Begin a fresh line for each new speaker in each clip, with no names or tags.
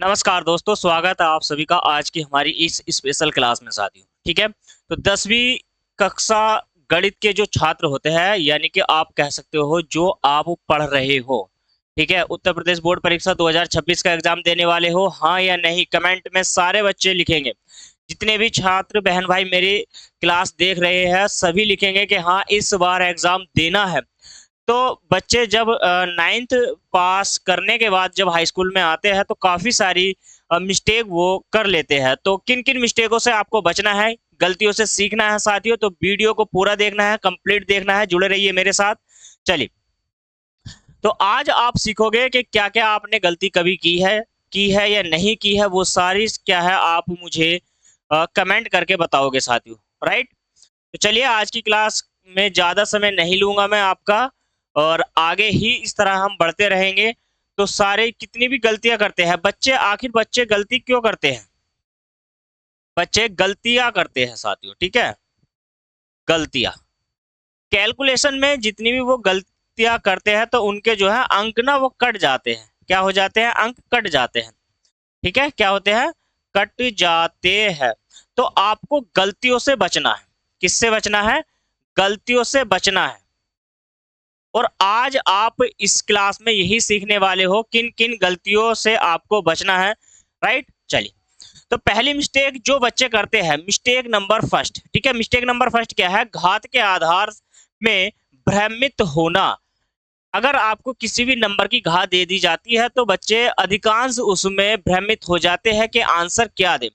नमस्कार दोस्तों, स्वागत है आप सभी का आज की हमारी इस स्पेशल क्लास में साथियों। ठीक है, तो 10वीं कक्षा गणित के जो छात्र होते हैं, यानी कि आप कह सकते हो जो आप पढ़ रहे हो, ठीक है, उत्तर प्रदेश बोर्ड परीक्षा 2026 का एग्जाम देने वाले हो, हाँ या नहीं कमेंट में सारे बच्चे लिखेंगे। जितने भी छात्र बहन भाई मेरी क्लास देख रहे हैं सभी लिखेंगे कि हाँ इस बार एग्जाम देना है। तो बच्चे जब 9th पास करने के बाद जब हाई स्कूल में आते हैं तो काफ़ी सारी मिस्टेक वो कर लेते हैं। तो किन-किन मिस्टेकों से आपको बचना है, गलतियों से सीखना है साथियों, तो वीडियो को पूरा देखना है, कंप्लीट देखना है, जुड़े रहिए मेरे साथ। चलिए, तो आज आप सीखोगे कि क्या-क्या आपने गलती कभी की है या नहीं की है, वो सारी क्या है आप मुझे कमेंट करके बताओगे साथियों, राइट? तो चलिए आज की क्लास में ज़्यादा समय नहीं लूँगा मैं आपका और आगे ही इस तरह हम बढ़ते रहेंगे। तो सारे कितनी भी गलतियाँ करते हैं बच्चे, आखिर बच्चे गलती क्यों करते हैं? बच्चे गलतियाँ करते हैं साथियों, ठीक है? गलतियाँ। कैलकुलेशन में जितनी भी वो गलतियाँ करते हैं तो उनके जो है अंक ना वो कट जाते हैं। क्या हो जाते हैं? अंक कट जाते हैं। ठीक है? क्या होते हैं? कट जाते हैं। तो आपको गलतियों से बचना है। किससे बचना है? गलतियों से बचना है। और आज आप इस क्लास में यही सीखने वाले हो किन किन गलतियों से आपको बचना है, राइट? चलिए, तो पहली मिस्टेक जो बच्चे करते हैं, मिस्टेक नंबर फर्स्ट, ठीक है? मिस्टेक नंबर फर्स्ट क्या है? घात के आधार में भ्रमित होना। अगर आपको किसी भी नंबर की घात दे दी जाती है तो बच्चे अधिकांश उसमें भ्रमित हो जाते हैं कि आंसर क्या दें।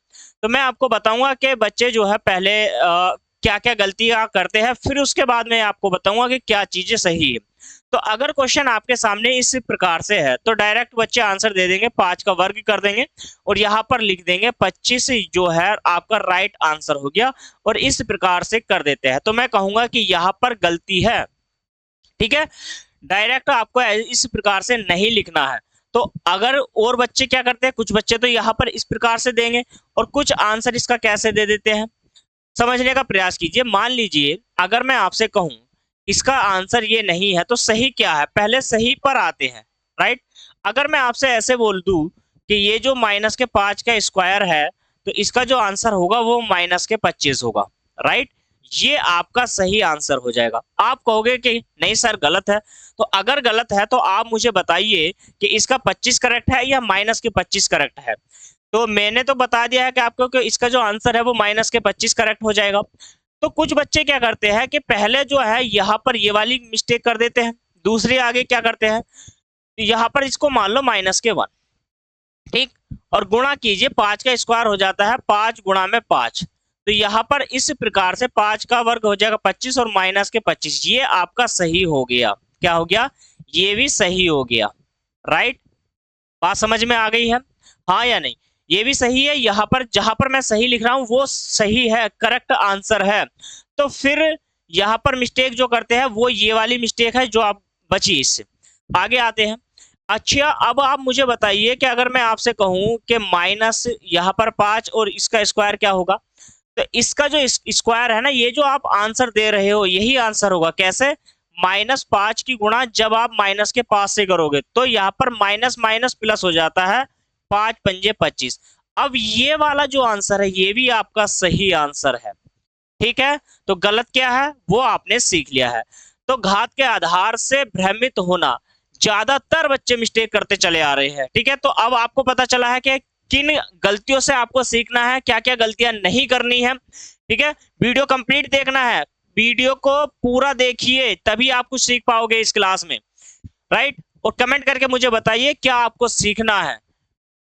तो मैं आपको बताऊंगा कि बच्चे जो है पहले क्या क्या गलतियां करते हैं, फिर उसके बाद मैं आपको बताऊंगा कि क्या चीजें सही है। तो अगर क्वेश्चन आपके सामने इस प्रकार से है तो डायरेक्ट बच्चे आंसर दे देंगे, 5 का वर्ग कर देंगे और यहाँ पर लिख देंगे 25 जो है आपका राइट आंसर हो गया और इस प्रकार से कर देते हैं। तो मैं कहूंगा कि यहाँ पर गलती है, ठीक है? डायरेक्ट आपको इस प्रकार से नहीं लिखना है। तो अगर और बच्चे क्या करते हैं, कुछ बच्चे तो यहाँ पर इस प्रकार से देंगे और कुछ आंसर इसका कैसे दे देते हैं, समझने का प्रयास कीजिए। मान लीजिए अगर मैं आपसे कहूं इसका आंसर ये नहीं है तो सही क्या है, पहले सही पर आते हैं, राइट? अगर मैं आपसे ऐसे बोल दूं कि ये जो -5 का स्क्वायर है तो इसका जो आंसर होगा वो -25 होगा, राइट? ये आपका सही आंसर हो जाएगा। आप कहोगे कि नहीं सर गलत है। तो अगर गलत है तो आप मुझे बताइए कि इसका 25 करेक्ट है या -25 करेक्ट है। तो मैंने तो बता दिया है कि आपको कि इसका जो आंसर है वो -25 करेक्ट हो जाएगा। तो कुछ बच्चे क्या करते हैं कि पहले जो है यहाँ पर ये वाली मिस्टेक कर देते हैं, दूसरे आगे क्या करते हैं, यहाँ पर इसको मान लो -1, ठीक? और गुणा कीजिए, 5 का स्क्वायर हो जाता है 5 गुणा में 5। तो यहाँ पर इस प्रकार से 5 का वर्ग हो जाएगा 25 और -25, ये आपका सही हो गया। क्या हो गया? ये भी सही हो गया, राइट? बात समझ में आ गई है, हाँ या नहीं? ये भी सही है, यहाँ पर जहां पर मैं सही लिख रहा हूं वो सही है, करेक्ट आंसर है। तो फिर यहाँ पर मिस्टेक जो करते हैं वो ये वाली मिस्टेक है जो आप बची इससे। आगे आते हैं। अच्छा, अब आप मुझे बताइए कि अगर मैं आपसे कहूं कि माइनस यहाँ पर 5 और इसका स्क्वायर क्या होगा, तो इसका जो स्क्वायर है ना, ये जो आप आंसर दे रहे हो यही आंसर होगा। कैसे? -5 की गुणा जब आप माइनस के पास से करोगे तो यहाँ पर माइनस माइनस प्लस हो जाता है, 5 पंजे 25। अब ये वाला जो आंसर है ये भी आपका सही आंसर है, ठीक है? तो गलत क्या है वो आपने सीख लिया है। तो घात के आधार से भ्रमित होना, ज्यादातर बच्चे मिस्टेक करते चले आ रहे हैं, ठीक है? तो अब आपको पता चला है कि किन गलतियों से आपको सीखना है, क्या क्या गलतियां नहीं करनी है, ठीक है? वीडियो कंप्लीट देखना है, वीडियो को पूरा देखिए तभी आप कुछ सीख पाओगे इस क्लास में, राइट? और कमेंट करके मुझे बताइए क्या आपको सीखना है,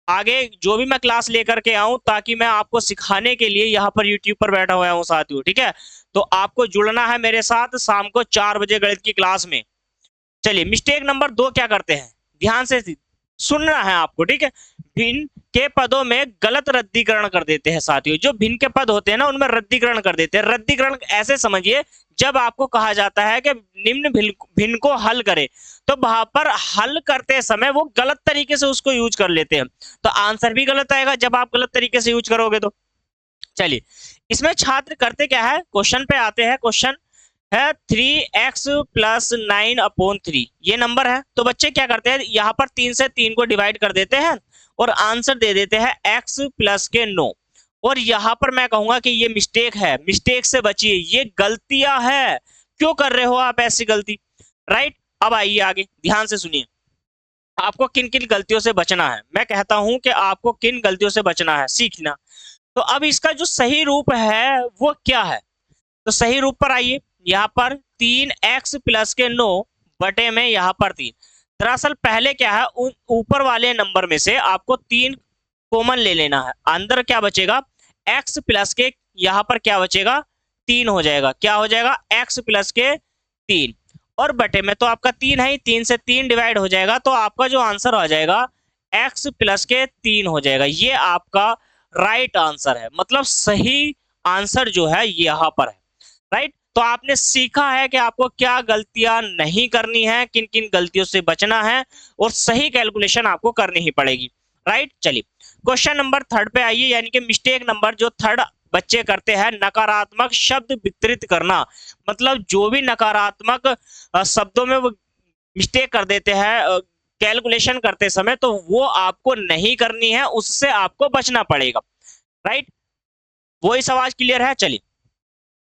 आगे जो भी मैं क्लास लेकर के आऊं, ताकि मैं आपको सिखाने के लिए यहाँ पर यूट्यूब पर बैठा हुआ हूँ साथियों, ठीक है? तो आपको जुड़ना है मेरे साथ शाम को 4 बजे गणित की क्लास में। चलिए, मिस्टेक नंबर 2 क्या करते हैं, ध्यान से सुनना है आपको, ठीक है? भिन्न के पदों में गलत रद्दीकरण कर देते हैं साथियों। जो भिन्न के पद होते हैं ना उनमें रद्दीकरण कर देते हैं। रद्दीकरण ऐसे समझिए, जब आपको कहा जाता है कि निम्न भिन्न को हल करें तो वहां पर हल करते समय वो गलत तरीके से उसको यूज कर लेते हैं, तो आंसर भी गलत आएगा जब आप गलत तरीके से यूज करोगे तो। चलिए, इसमें छात्र करते क्या है, क्वेश्चन पे आते हैं। क्वेश्चन है 3x + 9/3, ये नंबर है। तो बच्चे क्या करते हैं, यहाँ पर 3 से 3 को डिवाइड कर देते हैं और आंसर दे देते हैं x प्लस के 9। और यहां पर मैं कहूंगा कि ये मिस्टेक है, मिस्टेक से बचिए, ये गलतियां है। क्यों कर रहे हो आप ऐसी गलती? राइट। अब आइए आगे, ध्यान से सुनिए, आपको किन किन गलतियों से बचना है। मैं कहता हूं कि आपको किन गलतियों से बचना है, सीखना। तो अब इसका जो सही रूप है वो क्या है? तो सही रूप पर आइए, यहाँ पर 3x प्लस के 9 बटे में यहाँ पर 3। दरअसल पहले क्या है, ऊपर वाले नंबर में से आपको 3 कॉमन ले लेना है। अंदर क्या बचेगा, x प्लस के, यहाँ पर क्या बचेगा, 3 हो जाएगा। क्या हो जाएगा, x प्लस के 3, और बटे में तो आपका 3 है ही, 3 से 3 डिवाइड हो जाएगा, तो आपका जो आंसर आ जाएगा x प्लस के 3 हो जाएगा। ये आपका राइट आंसर है, मतलब सही आंसर जो है यहाँ पर है। राइट। तो आपने सीखा है कि आपको क्या गलतियां नहीं करनी है, किन किन गलतियों से बचना है, और सही कैलकुलेशन आपको करनी ही पड़ेगी। राइट। चलिए क्वेश्चन नंबर 3 पे आइए, यानी कि मिस्टेक नंबर जो 3 बच्चे करते हैं, नकारात्मक शब्द वितरित करना। मतलब जो भी नकारात्मक शब्दों में वो मिस्टेक कर देते हैं कैलकुलेशन करते समय, तो वो आपको नहीं करनी है, उससे आपको बचना पड़ेगा। राइट। वही सवाल क्लियर है? चलिए,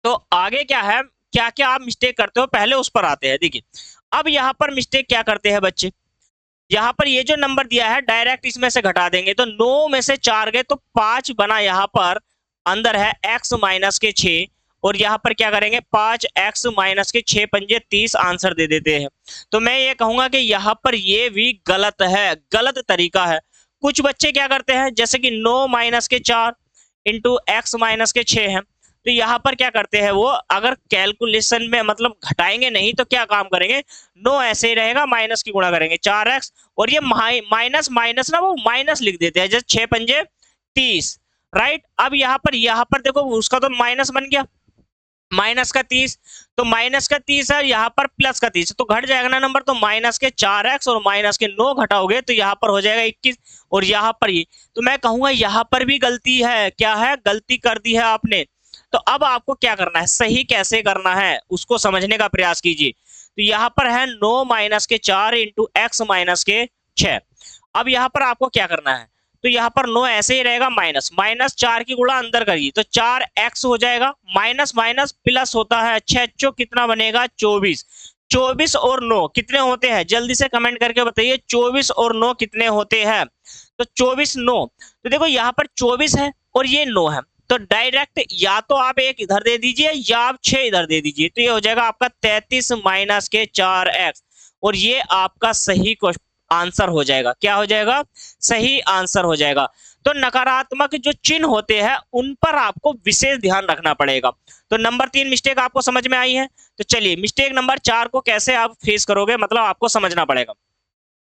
तो आगे क्या है, क्या क्या आप मिस्टेक करते हो, पहले उस पर आते हैं। देखिए अब यहाँ पर मिस्टेक क्या करते हैं बच्चे, यहाँ पर ये जो नंबर दिया है डायरेक्ट इसमें से घटा देंगे, तो 9 में से 4 गए तो 5 बना। यहाँ पर अंदर है x माइनस के 6, और यहाँ पर क्या करेंगे, 5x माइनस के 6 पंजे 30 आंसर दे देते हैं। तो मैं ये कहूंगा कि यहाँ पर ये भी गलत है, गलत तरीका है। कुछ बच्चे क्या करते हैं, जैसे कि 9 माइनस के 4 इंटू x माइनस के 6 है, तो यहाँ पर क्या करते हैं वो, अगर कैलकुलेशन में मतलब घटाएंगे नहीं तो क्या काम करेंगे, 9 ऐसे ही रहेगा, माइनस की गुणा करेंगे 4x, और ये माइनस माइनस ना वो माइनस लिख देते हैं, जैसे 6 पंजे 30। राइट। अब यहाँ पर देखो उसका तो माइनस बन गया, माइनस का 30, तो माइनस का 30 है, यहाँ पर प्लस का 30, तो घट जाएगा ना नंबर, तो माइनस के 4x और माइनस के 9 घटाओगे तो यहाँ पर हो जाएगा 21, और यहाँ पर ये, तो मैं कहूंगा यहाँ पर भी गलती है। क्या है, गलती कर दी है आपने। तो अब आपको क्या करना है, सही कैसे करना है उसको समझने का प्रयास कीजिए। तो यहाँ पर है 9 माइनस के 4 इंटू एक्स माइनस के 6। अब यहाँ पर आपको क्या करना है, तो यहाँ पर 9 ऐसे ही रहेगा, माइनस माइनस 4 की गुणा अंदर करिए तो 4x हो जाएगा, माइनस माइनस प्लस होता है, 6 कितना बनेगा, 24। 24 और 9 कितने होते हैं, जल्दी से कमेंट करके बताइए, 24 और 9 कितने होते हैं। तो 24 9, तो देखो यहाँ पर 24 है और ये 9 है, तो डायरेक्ट या तो आप 1 इधर दे दीजिए या आप 6 इधर दे दीजिए, तो ये हो जाएगा आपका 33 माइनस के 4x, और ये आपका सही आंसर हो जाएगा। क्या हो जाएगा, सही आंसर हो जाएगा। तो नकारात्मक जो चिन्ह होते हैं उन पर आपको विशेष ध्यान रखना पड़ेगा। तो नंबर 3 मिस्टेक आपको समझ में आई है। तो चलिए मिस्टेक नंबर 4 को कैसे आप फेस करोगे, मतलब आपको समझना पड़ेगा।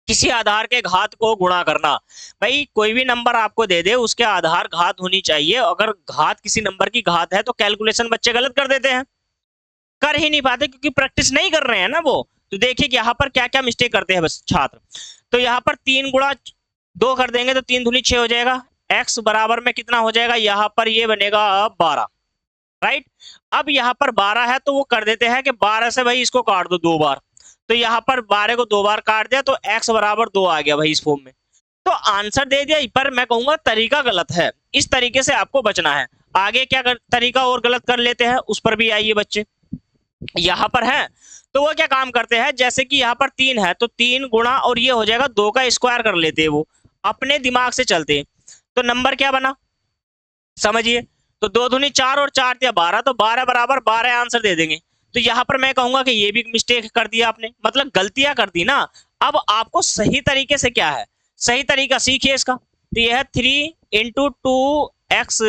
किसी आधार के घात को गुणा करना। भाई कोई भी नंबर आपको दे दे उसके आधार घात होनी चाहिए, अगर घात किसी नंबर की घात है तो कैलकुलेशन बच्चे गलत कर देते हैं, कर ही नहीं पाते क्योंकि प्रैक्टिस नहीं कर रहे हैं ना वो। तो देखिए यहाँ पर क्या क्या मिस्टेक करते हैं बस छात्र। तो यहाँ पर 3 गुणा 2 कर देंगे तो 3 दूनी 6 हो जाएगा, x बराबर में कितना हो जाएगा, यहाँ पर ये बनेगा 12। राइट। अब यहाँ पर 12 है तो वो कर देते हैं कि 12 से भाई इसको काट दो 2 बार, तो यहाँ पर 12 को 2 बार काट दिया तो x बराबर 2 आ गया भाई इस फॉर्म में, तो आंसर दे दिया। पर मैं कहूंगा तरीका गलत है, इस तरीके से आपको बचना है। आगे क्या तरीका और गलत कर लेते हैं उस पर भी आइए बच्चे। यहाँ पर है तो वो क्या काम करते हैं, जैसे कि यहाँ पर 3 है तो 3 गुणा और ये हो जाएगा 2 का स्क्वायर कर लेते हैं, वो अपने दिमाग से चलते हैं। तो नंबर क्या बना समझिए, तो 2 दूनी 4 और 4 दिया 12, तो 12 बराबर 12 आंसर दे देंगे। तो यहाँ पर मैं कहूंगा कि ये भी मिस्टेक कर दिया आपने, मतलब गलतियां कर दी ना। अब आपको सही तरीके से क्या है, सही तरीका सीखिए इसका। तो यह है 3 इंटू 2x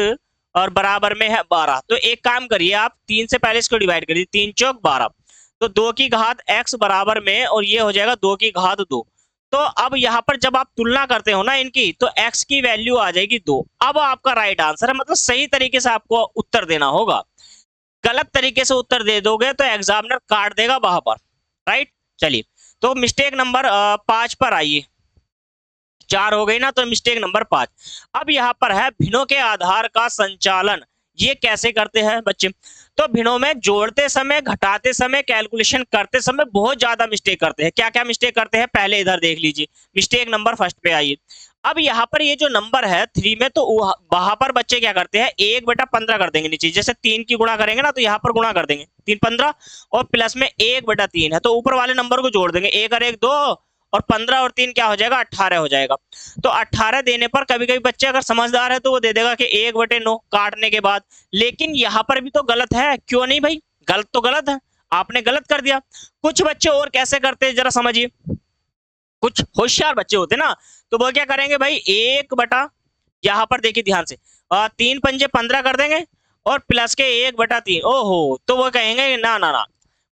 और बराबर में है 12। तो एक काम करिए आप 3 से पहले इसको डिवाइड करिए, 3 चौक 12, तो 2 की घात x बराबर में, और ये हो जाएगा 2 की घात 2। तो अब यहाँ पर जब आप तुलना करते हो ना इनकी, तो x की वैल्यू आ जाएगी 2। अब आपका राइट आंसर है, मतलब सही तरीके से आपको उत्तर देना होगा। गलत तरीके से उत्तर दे दोगे तो एग्जामिनर काट देगा वहां पर। राइट। चलिए तो मिस्टेक नंबर 5 पर आइए। 4 हो गई ना, तो मिस्टेक नंबर 5। अब यहाँ पर है भिन्नों के आधार का संचालन, ये कैसे करते हैं बच्चे। तो भिन्नों में जोड़ते समय, घटाते समय, कैलकुलेशन करते समय बहुत ज्यादा मिस्टेक करते हैं। क्या क्या मिस्टेक करते हैं पहले इधर देख लीजिए, मिस्टेक नंबर 1 पे आइए। अब यहाँ पर ये जो नंबर है 3 में, तो वहां पर बच्चे क्या करते हैं 1/15 कर देंगे नीचे, जैसे 3 की गुणा करेंगे ना, तो यहाँ पर गुणा कर देंगे 3 15 और प्लस में 1/3 है, तो ऊपर वाले नंबर को जोड़ देंगे, 1 और 1 2 और 15 और 3 क्या हो जाएगा 18 हो जाएगा। तो 18 देने पर कभी कभी बच्चे अगर समझदार है तो वो दे देगा कि 1/9 काटने के बाद, लेकिन यहाँ पर भी तो गलत है, क्यों नहीं भाई, गलत तो गलत है, आपने गलत कर दिया। कुछ बच्चे और कैसे करते हैं जरा समझिए, कुछ होशियार बच्चे होते ना, तो वो क्या करेंगे भाई 1 यहाँ पर देखिए ध्यान से, 3 पंजे 15 कर देंगे और प्लस के 1/3, ओहो, तो वो कहेंगे ना ना ना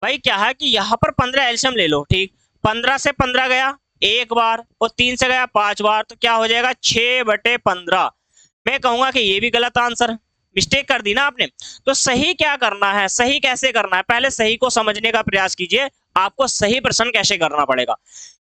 भाई, क्या है कि यहाँ पर 15 एल्शियम ले लो, ठीक, 15 से 15 गया एक बार और 3 से गया 5 बार, तो क्या हो जाएगा 6/15। मैं कहूंगा कि ये भी गलत आंसर है, मिस्टेक कर दी ना आपने। तो सही क्या करना है, सही कैसे करना है, पहले सही को समझने का प्रयास कीजिए, आपको सही प्रश्न कैसे करना पड़ेगा।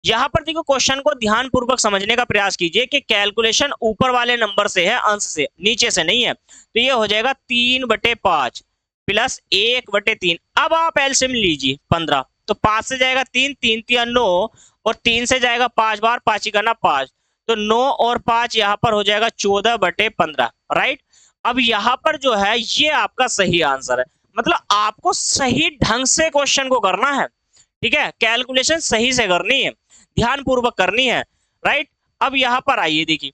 यहाँ पर देखो क्वेश्चन को ध्यान पूर्वक समझने का प्रयास कीजिए कि कैलकुलेशन ऊपर वाले नंबर से है, अंश से, नीचे से नहीं है। तो ये हो जाएगा 3/5 प्लस 1/3। अब आप एलसीएम लीजिए 15, तो 5 से जाएगा 3, 3 3 9 और 3 से जाएगा 5 बार, 5 ही करना 5, तो 9 और 5 यहाँ पर हो जाएगा 14/15, राइट। अब यहाँ पर जो है ये आपका सही आंसर है, मतलब आपको सही ढंग से क्वेश्चन को करना है, ठीक है, कैलकुलेशन सही से करनी है, ध्यान पूर्वक करनी है, राइट। अब यहाँ पर आइए देखिए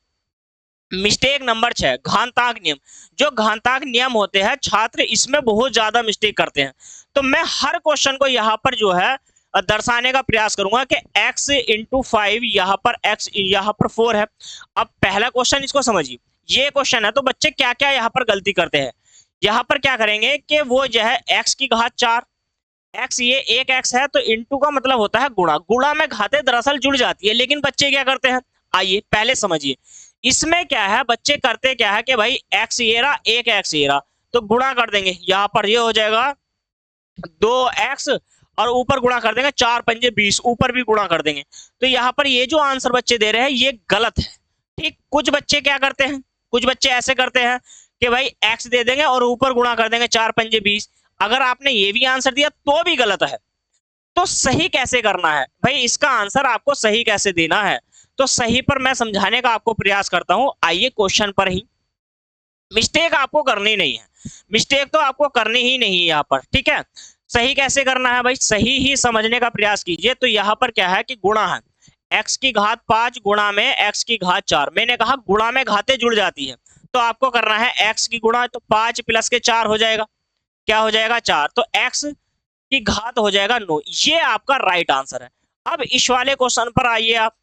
मिस्टेक नंबर 6, घातांक नियम। जो घातांक नियम होते हैं छात्र इसमें बहुत ज्यादा मिस्टेक करते हैं, तो मैं हर क्वेश्चन को यहाँ पर जो है दर्शाने का प्रयास करूंगा कि x इंटू 5, यहाँ पर x यहाँ पर 4 है। अब पहला क्वेश्चन इसको समझिए, ये क्वेश्चन है, तो बच्चे क्या क्या यहाँ पर गलती करते हैं, यहाँ पर क्या करेंगे कि वो जो है x की घात 4, x ये एक x है, तो इंटू का मतलब होता है गुणा, गुणा में घातें दरअसल जुड़ जाती है, लेकिन बच्चे क्या करते हैं, आइए पहले समझिए इसमें क्या है, बच्चे करते क्या है कि भाई x ये रहा, एक x ये रहा, तो गुणा कर देंगे, यहाँ पर ये हो जाएगा 2x और ऊपर गुणा कर देंगे 4 पंजे 20, ऊपर भी गुणा कर देंगे। तो यहाँ पर ये जो आंसर बच्चे दे रहे हैं ये गलत है, ठीक। कुछ बच्चे क्या करते हैं, कुछ बच्चे ऐसे करते हैं कि भाई x दे देंगे और ऊपर गुणा कर देंगे 4 पंजे 20, अगर आपने ये भी आंसर दिया तो भी गलत है। तो सही कैसे करना है भाई, इसका आंसर आपको सही कैसे देना है, तो सही पर मैं समझाने का आपको प्रयास करता हूं। आइए क्वेश्चन पर ही, मिस्टेक आपको करनी नहीं है, मिस्टेक तो आपको करनी ही नहीं है यहाँ पर, ठीक है। सही कैसे करना है भाई, सही ही समझने का प्रयास कीजिए। तो यहाँ पर क्या है कि गुणा है, x की घात 5 गुणा में x की घात 4, मैंने कहा गुणा में घातें जुड़ जाती है, तो आपको करना है x की गुणा, तो 5 प्लस के 4 हो जाएगा, क्या हो जाएगा 4, तो x की घात हो जाएगा 9, ये आपका राइट आंसर है। अब इस वाले क्वेश्चन पर आइए आप,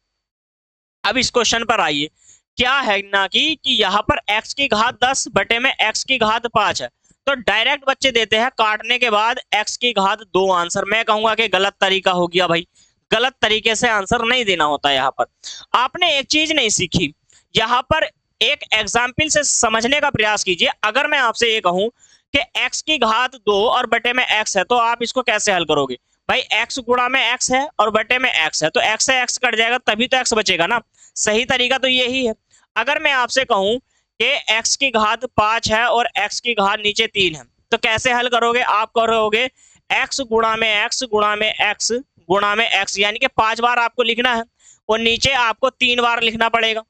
अब इस क्वेश्चन पर आइए, क्या है ना कि यहाँ पर x की घात 10 बटे में x की घात 5 है, तो डायरेक्ट बच्चे देते हैं काटने के बाद x की घात 2 आंसर। मैं कहूंगा कि गलत तरीका हो गया भाई, गलत तरीके से आंसर नहीं देना होता। यहाँ पर आपने एक चीज नहीं सीखी, यहाँ पर एक एग्जाम्पल से समझने का प्रयास कीजिए। अगर मैं आपसे ये कहूं कि x की घात 2 और बटे में x है, तो आप इसको कैसे हल करोगे भाई, x गुणा में x है और बटे में x है, तो x से x कट जाएगा, तभी तो x बचेगा ना। सही तरीका तो यही है। अगर मैं आपसे कहूं कि x की घात 5 है और x की घात नीचे 3 है, तो कैसे हल करोगे, आप करोगे x गुणा में x गुणा में x गुणा में x, यानी कि 5 बार आपको लिखना है और नीचे आपको 3 बार लिखना पड़ेगा,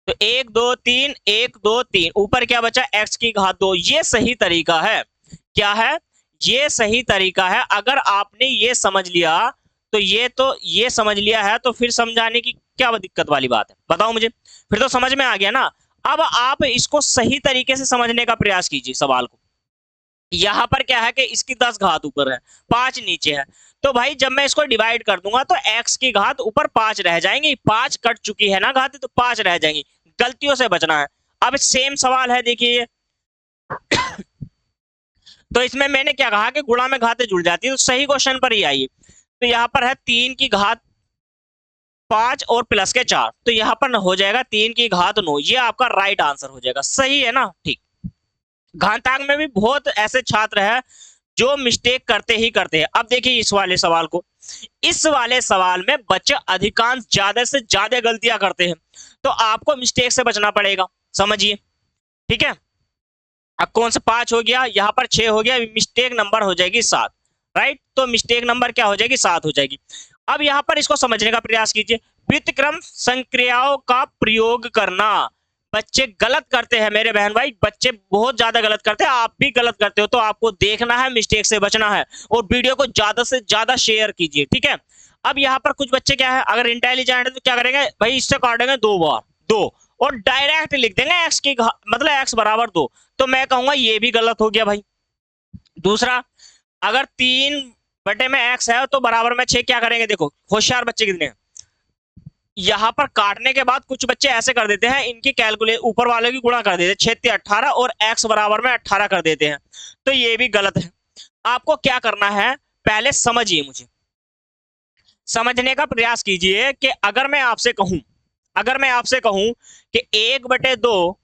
तो 1 2 3 1 2 3, ऊपर क्या बचा x की घात 2। ये सही तरीका है, क्या है, ये सही तरीका है। अगर आपने ये समझ लिया तो ये समझ लिया है, तो फिर समझाने की क्या दिक्कत वाली बात है, बताओ मुझे, फिर तो समझ में आ गया ना। अब आप इसको सही तरीके से समझने का प्रयास कीजिए सवाल को। यहाँ पर क्या है कि इसकी 10 घात ऊपर है 5 नीचे है, तो भाई जब मैं इसको डिवाइड कर दूंगा तो x की घात ऊपर 5 रह जाएंगी, 5 कट चुकी है ना घात, तो 5 रह जाएंगी, गलतियों से बचना है। अब सेम सवाल है देखिए तो इसमें मैंने क्या कहा कि गुणा में घातें जुड़ जाती है, तो सही क्वेश्चन पर ही आइए। तो यहाँ पर है 3 की घात 5 और प्लस के 4, तो यहाँ पर हो जाएगा 3 की घात 9, ये आपका राइट आंसर हो जाएगा, सही है ना, ठीक। घातांक में भी बहुत ऐसे छात्र हैं जो मिस्टेक करते ही करते हैं। अब देखिए इस वाले सवाल को, इस वाले सवाल में बच्चे अधिकांश ज्यादा से ज्यादा गलतियां करते हैं, तो आपको मिस्टेक से बचना पड़ेगा, समझिए, ठीक है। अब कौन सा 5 हो गया, यहाँ पर 6 हो गया, मिस्टेक नंबर हो जाएगी 7, राइट। तो मिस्टेक नंबर क्या हो जाएगी 7 हो जाएगी। अब यहाँ पर इसको समझने का प्रयास कीजिए, व्युत्क्रम संक्रियाओं का प्रयोग करना। बच्चे गलत करते हैं मेरे बहन भाई, बच्चे बहुत ज्यादा गलत करते हैं, आप भी गलत करते हो, तो आपको देखना है, मिस्टेक से बचना है और वीडियो को ज्यादा से ज्यादा शेयर कीजिए, ठीक है। अब यहाँ पर कुछ बच्चे क्या है, अगर इंटेलिजेंट है तो क्या करेंगे भाई, इससे काटेंगे 2 बार 2 और डायरेक्ट लिख देंगे एक्स की मतलब एक्स बराबर 2, तो मैं कहूंगा ये भी गलत हो गया भाई। दूसरा, अगर 3 बटे में एक्स है तो बराबर में 6, क्या करेंगे, देखो होशियार बच्चे कितने हैं, यहां पर काटने के बाद कुछ बच्चे ऐसे कर देते हैं, इनकी कैलकुलेट ऊपर वाले की गुणा कर देते हैं, 6 18 और एक्स बराबर में 18 कर देते हैं, तो ये भी गलत है। आपको क्या करना है, पहले समझिए, मुझे समझने का प्रयास कीजिए कि अगर मैं आपसे कहूं कि 1/2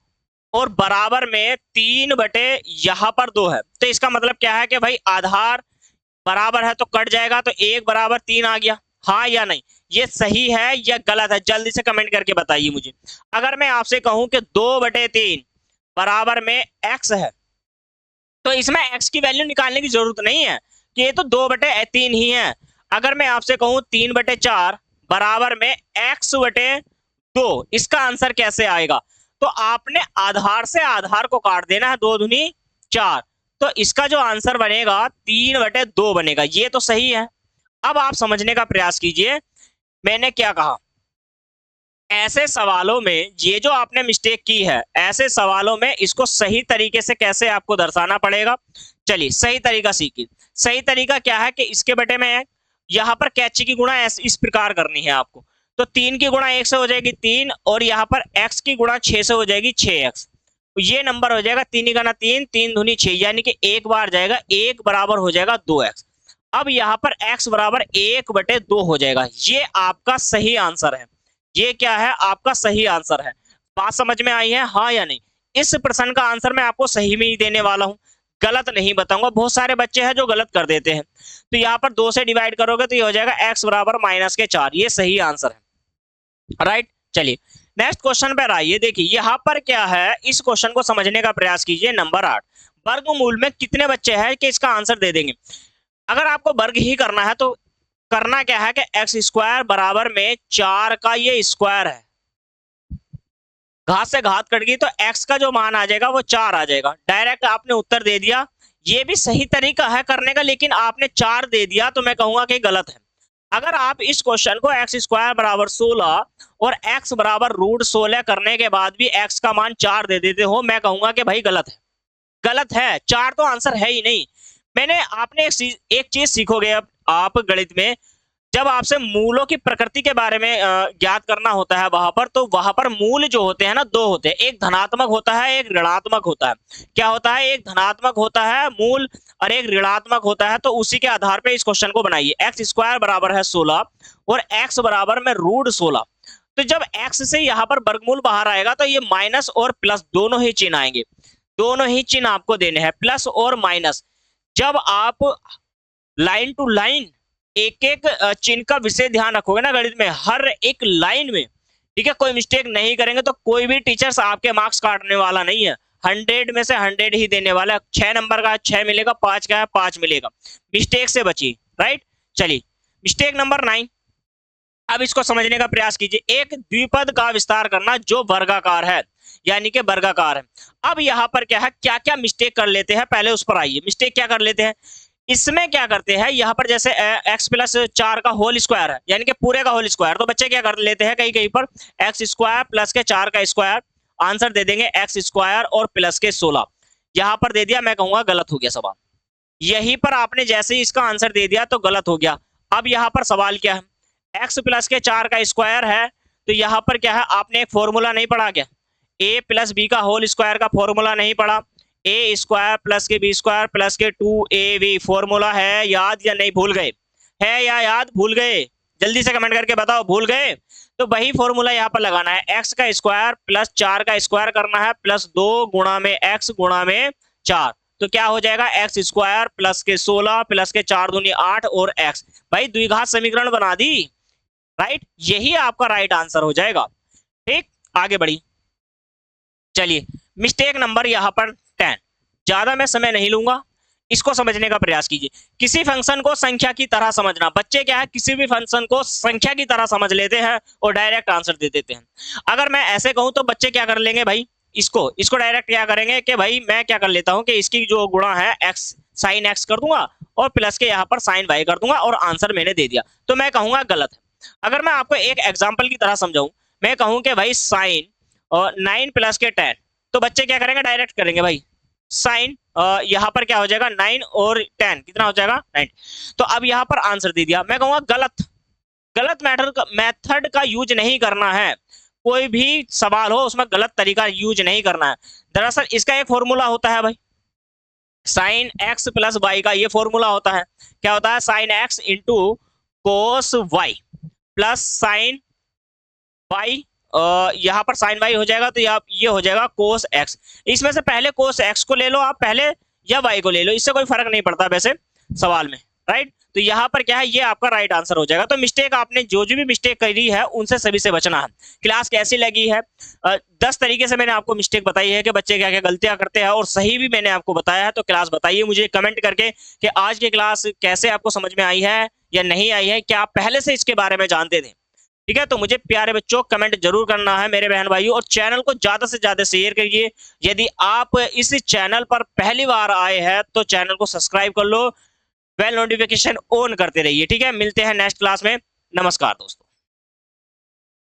और बराबर में 3 बटे यहां पर 2 है, तो इसका मतलब क्या है कि भाई आधार बराबर है तो कट जाएगा, तो 1 बराबर 3 आ गया, हाँ या नहीं, ये सही है या गलत है, जल्दी से कमेंट करके बताइए मुझे। अगर मैं आपसे कहूं कि 2/3 बराबर में x है, तो इसमें x की वैल्यू निकालने की जरूरत नहीं है कि ये तो 2/3 ही है। अगर मैं आपसे कहूं 3/4 बराबर में x/2, इसका आंसर कैसे आएगा, तो आपने आधार से आधार को काट देना है, 2 दूनी 4, तो इसका जो आंसर बनेगा 3/2 बनेगा, ये तो सही है। अब आप समझने का प्रयास कीजिए मैंने क्या कहा। ऐसे सवालों में ये जो आपने मिस्टेक की है, ऐसे सवालों में इसको सही तरीके से कैसे आपको दर्शाना पड़ेगा, चलिए सही तरीका सीखिए। सही तरीका क्या है कि इसके बटे में यहाँ पर कैची की गुणा इस प्रकार करनी है आपको, तो 3 की गुणा 1 से हो जाएगी 3 और यहाँ पर x की गुणा 6 से हो जाएगी 6x, तो ये नंबर हो जाएगा 3 गुना 3, 3 दूनी 6, यानी कि एक बार जाएगा, 1 बराबर हो जाएगा 2x। अब यहाँ पर x बराबर 1/2 हो जाएगा, ये आपका सही आंसर है, ये क्या है, आपका सही आंसर है। बात समझ में आई है, हाँ या नहीं। इस प्रश्न का आंसर मैं आपको सही में ही देने वाला हूं, गलत नहीं बताऊंगा। बहुत सारे बच्चे हैं जो गलत कर देते हैं, तो यहाँ पर 2 से डिवाइड करोगे तो ये हो जाएगा x बराबर -4, ये सही आंसर है, राइट। चलिए नेक्स्ट क्वेश्चन पर आइए, देखिए यहाँ पर क्या है, इस क्वेश्चन को समझने का प्रयास कीजिए। नंबर 8, वर्गमूल में कितने बच्चे हैं कि इसका आंसर दे देंगे। अगर आपको वर्ग ही करना है तो करना क्या है कि x² बराबर में 4 का ये स्क्वायर है, घात से घात कट गई तो x का जो मान आ जाएगा वो 4 आ जाएगा, डायरेक्ट आपने उत्तर दे दिया। ये भी सही तरीका है करने का, लेकिन आपने 4 दे दिया तो मैं कहूंगा कि गलत है। अगर आप इस क्वेश्चन को x² बराबर 16 और x बराबर √16 करने के बाद भी x का मान 4 दे देते हो, मैं कहूंगा कि भाई गलत है, गलत है, 4 तो आंसर है ही नहीं। मैंने आपने एक चीज सीखोगे अब आप गणित में, जब आपसे मूलों की प्रकृति के बारे में ज्ञात करना होता है वहां पर, तो वहां पर मूल जो होते हैं ना, 2 होते हैं, एक धनात्मक होता है, एक ऋणात्मक होता है। क्या होता है, एक धनात्मक होता है मूल और एक ऋणात्मक होता है, तो उसी के आधार पर इस क्वेश्चन को बनाइए। x² बराबर है 16 और x बराबर में √16, तो जब x से यहाँ पर वर्गमूल बाहर आएगा तो ये माइनस और प्लस दोनों ही चिन्ह आएंगे, दोनों ही चिन्ह आपको देने हैं, प्लस और माइनस। जब आप लाइन टू लाइन एक एक चिन्ह का विशेष ध्यान रखोगे ना गणित में, हर एक लाइन में, ठीक है, कोई मिस्टेक नहीं करेंगे तो कोई भी टीचर्स आपके मार्क्स काटने वाला नहीं है, 100 में से 100 ही देने वाला है। 6 नंबर का 6 मिलेगा, 5 का है 5 मिलेगा, मिस्टेक से बचिए, राइट। चलिए मिस्टेक नंबर 9, अब इसको समझने का प्रयास कीजिए। एक द्विपद का विस्तार करना जो वर्गाकार है, यानी कि वर्गाकार है। अब यहाँ पर क्या है, क्या क्या मिस्टेक कर लेते हैं, पहले उस पर आइए। मिस्टेक क्या कर लेते हैं, इसमें क्या करते हैं, यहाँ पर जैसे x+4 का होल स्क्वायर है, यानी कि पूरे का होल स्क्वायर, तो बच्चे क्या कर लेते हैं कहीं कहीं पर x² प्लस के 4 का स्क्वायर, आंसर दे देंगे x² और प्लस के 16, यहाँ पर दे दिया, मैं कहूंगा गलत हो गया सवाल। यहीं पर आपने जैसे ही इसका आंसर दे दिया तो गलत हो गया। अब यहाँ पर सवाल क्या है, x प्लस के 4 का स्क्वायर है, तो यहाँ पर क्या है, आपने एक फॉर्मूला नहीं पढ़ा क्या, a प्लस बी का होल स्क्वायर का फॉर्मूला नहीं पढ़ा, a² प्लस के b² प्लस के 2ab, फॉर्मूला है याद या नहीं, भूल गए, है या याद, भूल गए, जल्दी से कमेंट करके बताओ, भूल गए। तो वही फॉर्मूला यहाँ पर लगाना है, x का स्क्वायर प्लस 4 का स्क्वायर करना है, प्लस 2 गुणा में x गुणा में 4, तो क्या हो जाएगा, x² प्लस के 16 प्लस के 4 दूनी 8 और x, भाई द्विघात समीकरण बना दी, राइट, यही आपका राइट आंसर हो जाएगा। ठीक, आगे बढ़ी। चलिए मिस्टेक नंबर यहाँ पर 10, ज्यादा मैं समय नहीं लूंगा, इसको समझने का प्रयास कीजिए। किसी फंक्शन को संख्या की तरह समझना, बच्चे क्या है किसी भी फंक्शन को संख्या की तरह समझ लेते हैं और डायरेक्ट आंसर दे देते हैं। अगर मैं ऐसे कहूं तो बच्चे क्या कर लेंगे भाई, इसको डायरेक्ट क्या करेंगे कि भाई मैं क्या कर लेता हूं कि इसकी जो गुणा है एक्स साइन एक्स कर दूंगा और प्लस के यहाँ पर साइन वाई कर दूंगा और आंसर मैंने दे दिया, तो मैं कहूंगा गलत है। अगर मैं आपको एक एग्जाम्पल की तरह समझाऊं, मैं कहूं कि भाई साइन और 9 प्लस के 10, तो बच्चे क्या करेंगे डायरेक्ट करेंगे भाई साइन यहाँ पर क्या हो जाएगा 9 और 10 कितना हो जाएगा 9। तो अब यहाँ पर आंसर दे दिया, मैं कहूंगा गलत। गलत मेथड का यूज नहीं करना है, कोई भी सवाल हो उसमें गलत तरीका यूज नहीं करना है। दरअसल इसका एक फॉर्मूला होता है भाई, साइन एक्स प्लस वाई का ये फॉर्मूला होता है। क्या होता है, sine x into cos y plus sine y, यहाँ पर साइन वाई हो जाएगा तो ये हो जाएगा कोस एक्स। इसमें से पहले कोस एक्स को ले लो आप पहले या वाई को ले लो, इससे कोई फर्क नहीं पड़ता वैसे सवाल में, राइट। तो यहाँ पर क्या है, ये आपका राइट आंसर हो जाएगा। तो मिस्टेक आपने जो भी मिस्टेक करी है उनसे सभी से बचना है। क्लास कैसी लगी है, 10 तरीके से मैंने आपको मिस्टेक बताई है कि बच्चे क्या क्या गलतियां करते हैं और सही भी मैंने आपको बताया है। तो क्लास बताइए मुझे कमेंट करके कि आज की क्लास कैसे आपको समझ में आई है या नहीं आई है, क्या आप पहले से इसके बारे में जानते थे। ठीक है, तो मुझे प्यारे बच्चों कमेंट जरूर करना है मेरे बहन भाइयों, और चैनल को ज्यादा से ज्यादा शेयर करिए। यदि आप इस चैनल पर पहली बार आए हैं तो चैनल को सब्सक्राइब कर लो, बेल नोटिफिकेशन ऑन करते रहिए। ठीक है, मिलते हैं नेक्स्ट क्लास में। नमस्कार दोस्तों।